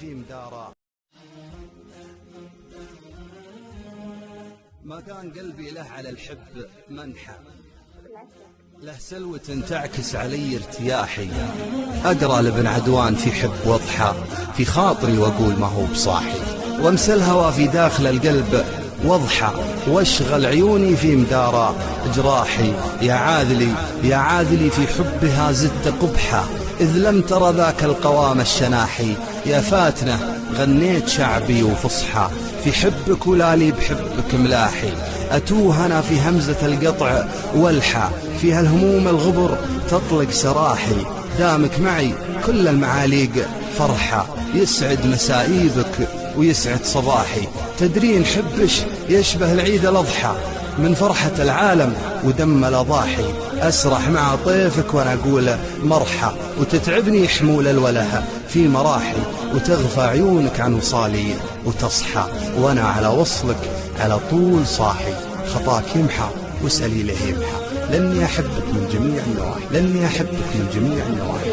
في مدارا. ما كان قلبي له على الحب منحى، له سلوة تعكس علي ارتياحي. أقرأ لابن عدوان في حب وضحى في خاطري وأقول ما هو بصاحي، وامس الهوى في داخل القلب وضحى واشغل عيوني في مدارا جراحي. يا عاذلي يا عاذلي في حبها زدت قبحا، إذ لم تر ذاك القوام الشناحي. يا فاتنة غنيت شعبي وفصحى في حبك ولا لي بحبك ملاحي. أتوه أنا في همزة القطع والحى، فيها الهموم الغبر تطلق سراحي. دامك معي كل المعاليق فرحة، يسعد مسائيبك ويسعد صباحي. تدرين حبش يشبه العيد الأضحى، من فرحة العالم ودم الأضاحي. أسرح مع طيفك وأنا أقول مرحى، وتتعبني حمول الوله في مراحي. وتغفى عيونك عن وصالي وتصحى، وأنا على وصلك على طول صاحي. خطاك يمحى واسألي له يمحى، لأني أحبك من جميع النواحي، لأني أحبك من جميع النواحي.